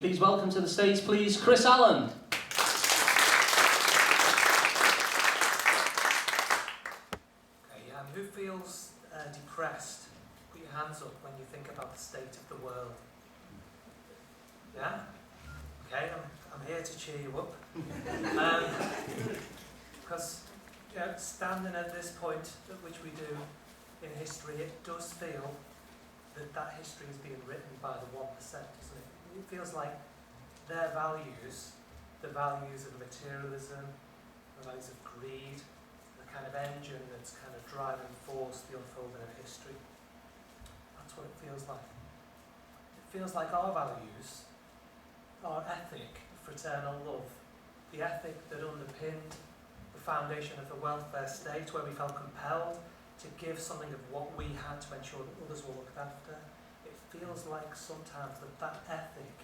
Please welcome to the stage, please, Chris Alun. Okay, who feels depressed? Put your hands up when you think about the state of the world. Yeah? Okay, I'm here to cheer you up. Because standing at this point at which we do in history, it does feel that history is being written by the 1%, doesn't it? It feels like their values, the values of materialism, the values of greed, the kind of engine that's kind of driving force the unfolding of history. That's what it feels like. It feels like our values, our ethic, fraternal love, the ethic that underpinned the foundation of the welfare state, where we felt compelled to give something of what we had to ensure that others were looked after. It feels like sometimes that ethic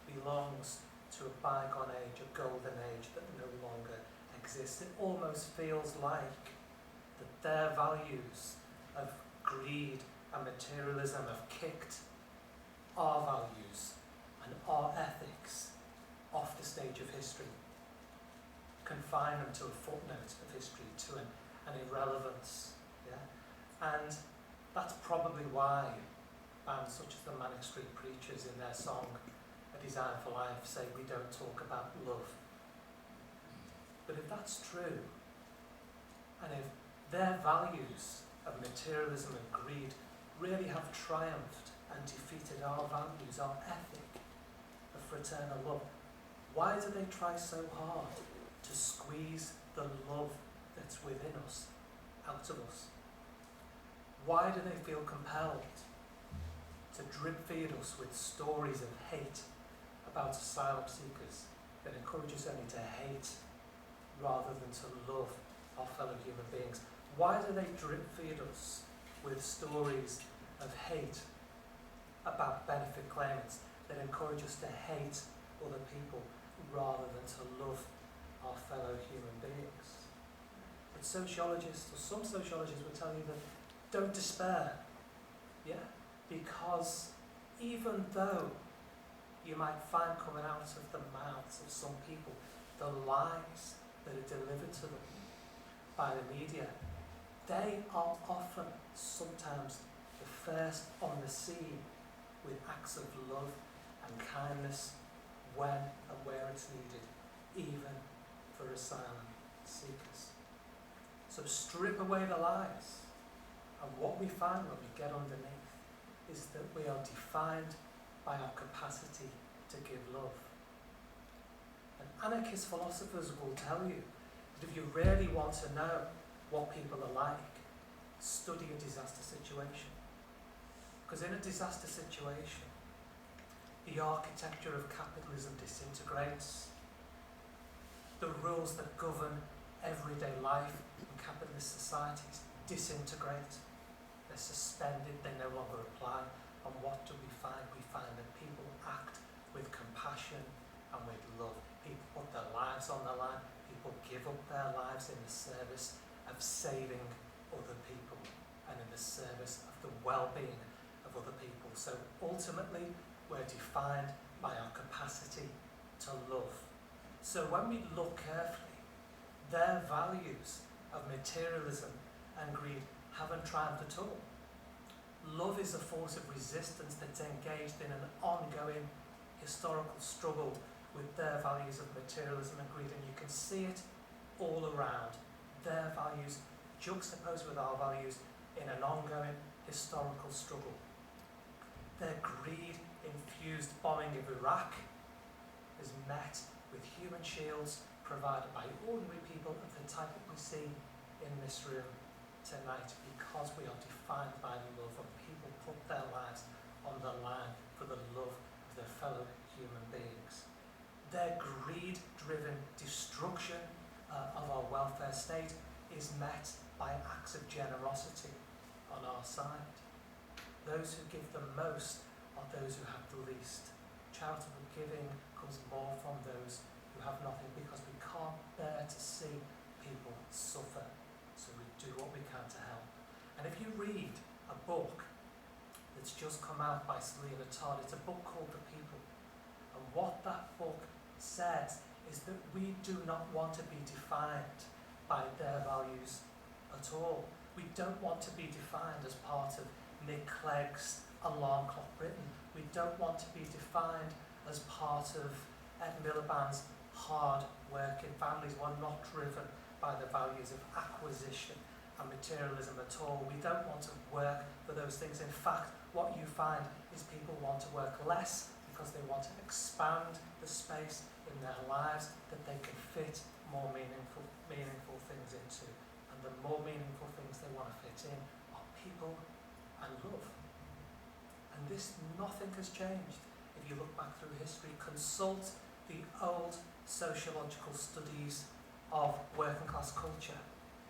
belongs to a bygone age, a golden age that no longer exists. It almost feels like that their values of greed and materialism have kicked our values and our ethics off the stage of history, confine them to a footnote of history, to an irrelevance. And that's probably why bands such as the Manic Street Preachers in their song A Design for Life say we don't talk about love. But if that's true, and if their values of materialism and greed really have triumphed and defeated our values, our ethic of fraternal love, why do they try so hard to squeeze the love that's within us out of us? Why do they feel compelled to drip feed us with stories of hate about asylum seekers that encourage us only to hate rather than to love our fellow human beings? Why do they drip feed us with stories of hate about benefit claimants that encourage us to hate other people rather than to love our fellow human beings? But sociologists, or some sociologists, will tell you that don't despair, because even though you might find coming out of the mouths of some people the lies that are delivered to them by the media, they are often, sometimes, the first on the scene with acts of love and kindness when and where it's needed, even for asylum seekers. So strip away the lies. And what we find when we get underneath is that we are defined by our capacity to give love. And anarchist philosophers will tell you that if you really want to know what people are like, study a disaster situation. Because in a disaster situation, the architecture of capitalism disintegrates. The rules that govern everyday life in capitalist societies disintegrate. They're suspended, they no longer apply. And what do we find? We find that people act with compassion and with love. People put their lives on the line. People give up their lives in the service of saving other people and in the service of the well-being of other people. So ultimately, we're defined by our capacity to love. So when we look carefully, their values of materialism and greed haven't triumphed at all. Love is a force of resistance that's engaged in an ongoing historical struggle with their values of materialism and greed, and you can see it all around. Their values juxtaposed with our values in an ongoing historical struggle. Their greed-infused bombing of Iraq is met with human shields provided by ordinary people of the type that we see in this room tonight, because we are defined by love and people put their lives on the line for the love of their fellow human beings. Their greed-driven destruction of our welfare state is met by acts of generosity on our side. Those who give the most are those who have the least. Charitable giving comes more from those who have nothing, because we can't bear to see people suffer. So we do what we can to help. And if you read a book that's just come out by Selena Todd, it's a book called The People. And what that book says is that we do not want to be defined by their values at all. We don't want to be defined as part of Nick Clegg's Alarm Clock Britain. We don't want to be defined as part of Ed Miliband's hard-working families who are not driven by the values of acquisition and materialism at all. We don't want to work for those things. In fact, what you find is people want to work less because they want to expand the space in their lives that they can fit more meaningful things into. And the more meaningful things they want to fit in are people and love. And this, nothing has changed. If you look back through history, consult the old sociological studies of working class culture,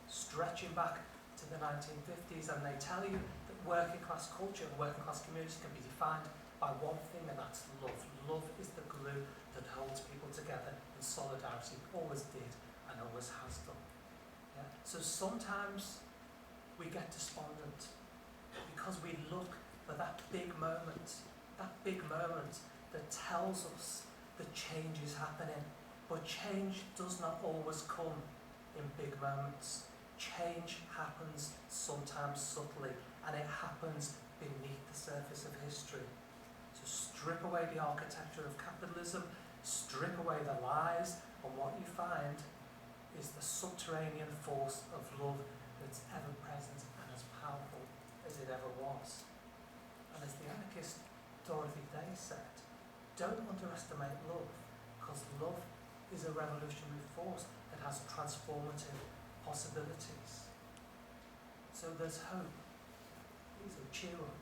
stretching back to the 1950s, and they tell you that working class culture and working class communities can be defined by one thing, and that's love. Love is the glue that holds people together in solidarity, always did and always has done. Yeah? So sometimes we get despondent because we look for that big moment that tells us that change is happening. But change does not always come in big moments. Change happens sometimes subtly, and it happens beneath the surface of history. So strip away the architecture of capitalism, strip away the lies, and what you find is the subterranean force of love that's ever present and as powerful as it ever was. And as the anarchist Dorothy Day said, don't underestimate love, because love is a revolutionary force that has transformative possibilities. So there's hope. Please cheer up.